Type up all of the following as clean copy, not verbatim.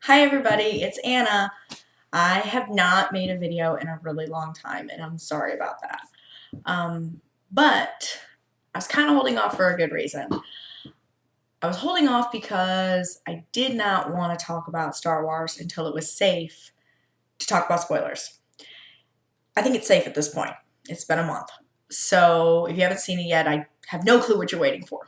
Hi everybody, it's Anna. I have not made a video in a really long time and I'm sorry about that. But I was kind of holding off for a good reason. I was holding off because I did not want to talk about Star Wars until it was safe to talk about spoilers. I think it's safe at this point. It's been a month. So if you haven't seen it yet, I have no clue what you're waiting for.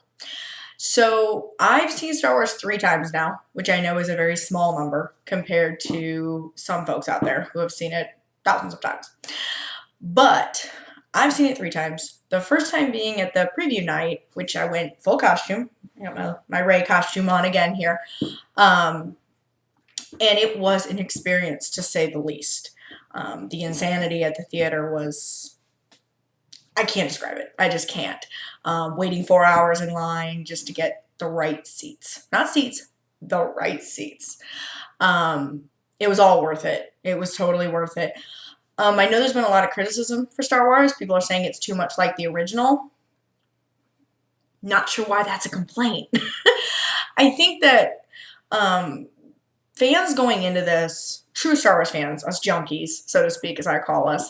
So I've seen Star Wars 3 times now, which I know is a very small number compared to some folks out there who have seen it thousands of times. But I've seen it 3 times. The first time being at the preview night, which I went full costume. I got my Rey costume on again here. And it was an experience, to say the least. The insanity at the theater was... I can't describe it. I just can't. Waiting 4 hours in line just to get the right seats. Not seats, the right seats. It was all worth it. It was totally worth it. I know there's been a lot of criticism for Star Wars. People are saying it's too much like the original. Not sure why that's a complaint. I think that fans going into this, true Star Wars fans, us junkies, so to speak, as I call us,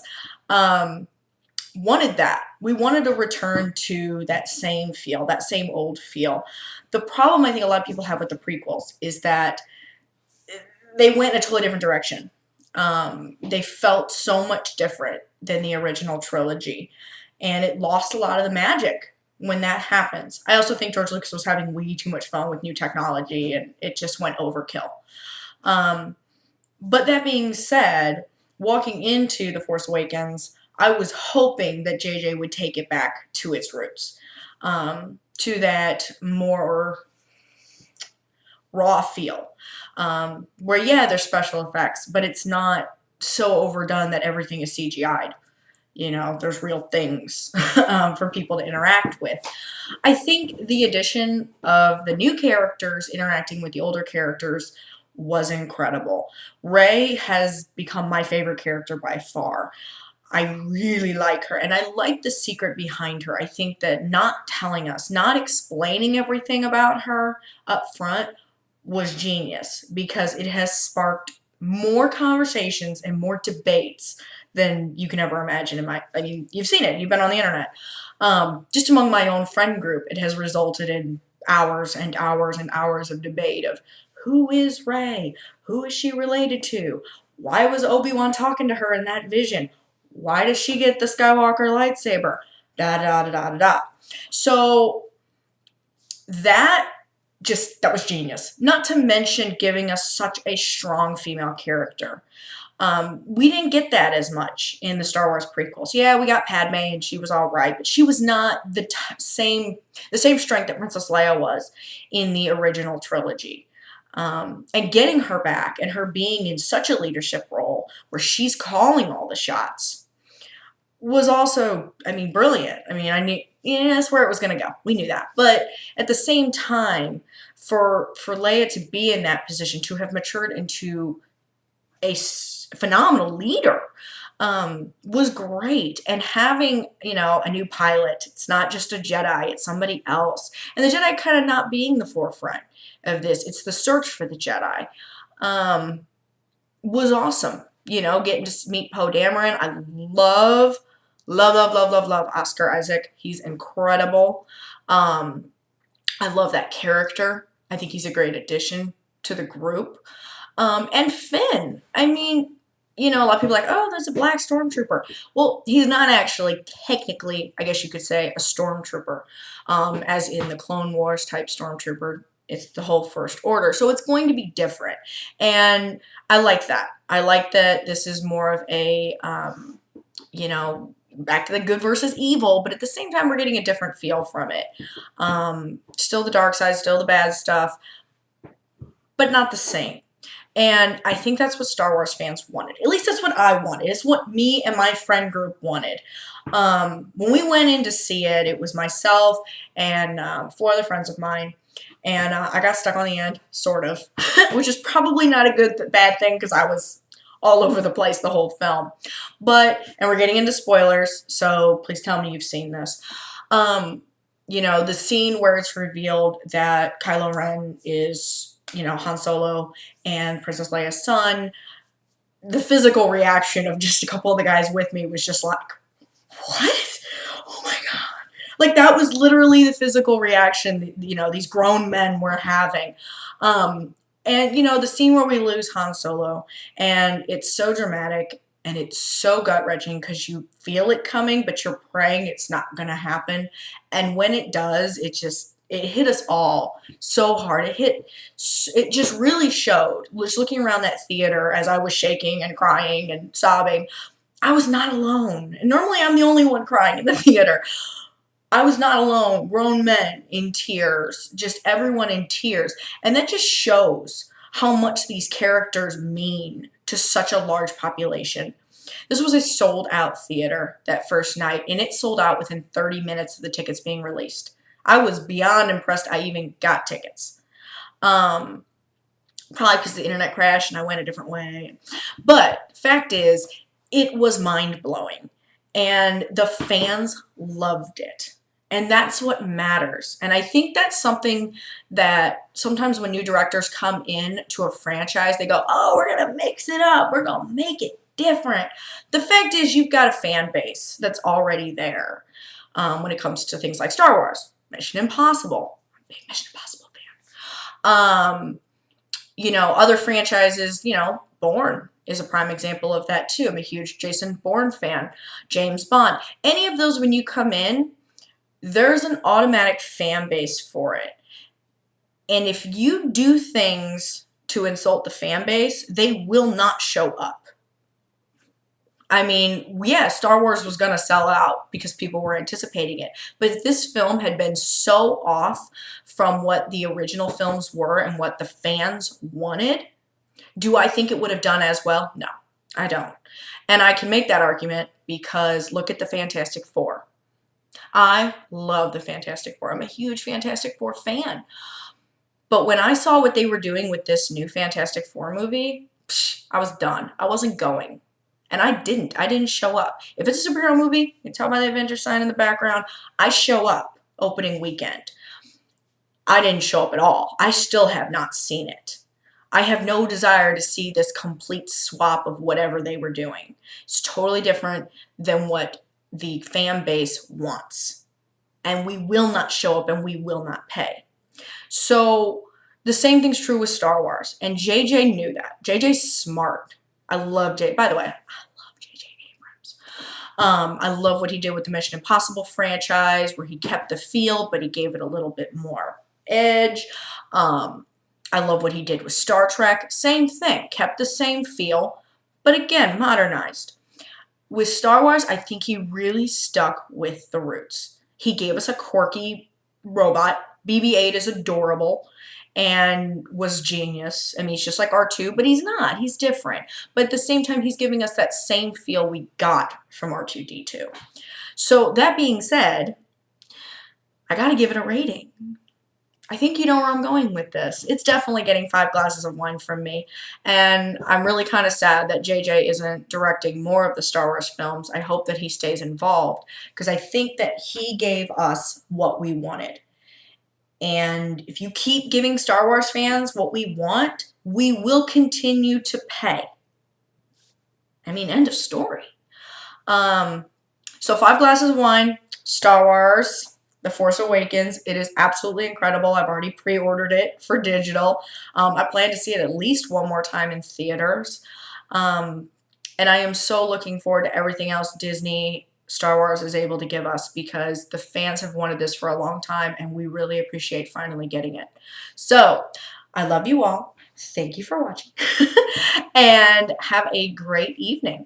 wanted that. We wanted to return to that same feel, that same old feel. The problem I think a lot of people have with the prequels is that they went in a totally different direction. They felt so much different than the original trilogy, and it lost a lot of the magic when that happens. I also think George Lucas was having way too much fun with new technology, and it just went overkill. But that being said, walking into The Force Awakens, I was hoping that JJ would take it back to its roots, to that more raw feel, where, yeah, there's special effects, but it's not so overdone that everything is CGI'd. You know, there's real things for people to interact with. I think the addition of the new characters interacting with the older characters was incredible. Rey has become my favorite character by far. I really like her, and I like the secret behind her. I think that not telling us, not explaining everything about her up front was genius, because it has sparked more conversations and more debates than you can ever imagine. I mean, you've seen it. You've been on the internet. Just among my own friend group, it has resulted in hours and hours and hours of debate of who is Rey? Who is she related to? Why was Obi-Wan talking to her in that vision? Why does she get the Skywalker lightsaber? Da da da da da da. So that was genius. Not to mention giving us such a strong female character. We didn't get that as much in the Star Wars prequels. Yeah, we got Padme and she was all right, but she was not the same strength that Princess Leia was in the original trilogy. And getting her back and her being in such a leadership role where she's calling all the shots was also, I mean, brilliant. I mean, I knew, yeah, that's where it was going to go. We knew that. But at the same time, for Leia to be in that position, to have matured into a phenomenal leader, was great. And having, you know, a new pilot, it's not just a Jedi, it's somebody else. And the Jedi kind of not being the forefront of this, it's the search for the Jedi, was awesome. You know, getting to meet Poe Dameron. I love Oscar Isaac. He's incredible. I love that character. I think he's a great addition to the group. And Finn. I mean, you know, a lot of people are like, oh, there's a black stormtrooper. Well, he's not actually technically, I guess you could say, a stormtrooper, as in the Clone Wars type stormtrooper. It's the whole First Order. So it's going to be different. And I like that. I like that this is more of a, you know, back to the good versus evil, but at the same time, we're getting a different feel from it. Still the dark side, still the bad stuff, but not the same. And I think that's what Star Wars fans wanted. At least that's what I wanted. It's what me and my friend group wanted. When we went in to see it, it was myself and 4 other friends of mine. And I got stuck on the end, sort of, which is probably not a bad thing because I was all over the place the whole film. And we're getting into spoilers, so please tell me you've seen this. You know, the scene where it's revealed that Kylo Ren is Han Solo and Princess Leia's son, the physical reaction of just a couple of the guys with me was just like, what? Oh my God. Like, that was literally the physical reaction, these grown men were having. And, the scene where we lose Han Solo, and it's so dramatic, and it's so gut-wrenching because you feel it coming, but you're praying it's not going to happen. And when it does, it hit us all so hard. It just really showed. Just looking around that theater as I was shaking and crying and sobbing, I was not alone. And normally I'm the only one crying in the theater. I was not alone. Grown men in tears, just everyone in tears. And that just shows how much these characters mean to such a large population. This was a sold out theater that first night, and it sold out within 30 minutes of the tickets being released. I was beyond impressed I even got tickets. Probably because the internet crashed and I went a different way. But fact is, it was mind-blowing. And the fans loved it. And that's what matters. And I think that's something that sometimes when new directors come in to a franchise, they go, oh, we're going to mix it up. We're going to make it different. The fact is, you've got a fan base that's already there when it comes to things like Star Wars, Mission Impossible. I'm a big Mission Impossible fan. Other franchises, Bourne is a prime example of that too. I'm a huge Jason Bourne fan. James Bond. Any of those, when you come in, there's an automatic fan base for it. And if you do things to insult the fan base, they will not show up. I mean, yeah, Star Wars was going to sell out because people were anticipating it. But if this film had been so off from what the original films were and what the fans wanted, do I think it would have done as well? No, I don't. And I can make that argument because look at the Fantastic Four. I love the Fantastic Four. I'm a huge Fantastic Four fan. But when I saw what they were doing with this new Fantastic Four movie, I was done. I wasn't going. And I didn't show up. If it's a superhero movie, you can tell by the Avengers sign in the background, I show up opening weekend. I didn't show up at all. I still have not seen it. I have no desire to see this complete swap of whatever they were doing. It's totally different than what the fan base wants. And we will not show up and we will not pay. So the same thing's true with Star Wars. And JJ knew that. JJ's smart. I love JJ. By the way, I love JJ Abrams. I love what he did with the Mission Impossible franchise, where he kept the feel, but he gave it a little bit more edge. I love what he did with Star Trek. Same thing. Kept the same feel, but again, modernized. With Star Wars, I think he really stuck with the roots. He gave us a quirky robot. BB-8 is adorable and was genius. I mean, he's just like R2, but he's not. He's different. But at the same time, he's giving us that same feel we got from R2-D2. So that being said, I got to give it a rating. I think you know where I'm going with this. It's definitely getting 5 glasses of wine from me. And I'm really kind of sad that JJ isn't directing more of the Star Wars films. I hope that he stays involved because I think that he gave us what we wanted. And if you keep giving Star Wars fans what we want, we will continue to pay. I mean, end of story. So 5 glasses of wine, Star Wars, The Force Awakens. It is absolutely incredible. I've already pre-ordered it for digital. I plan to see it at least one more time in theaters. And I am so looking forward to everything else Disney, Star Wars is able to give us because the fans have wanted this for a long time and we really appreciate finally getting it. So I love you all. Thank you for watching and have a great evening.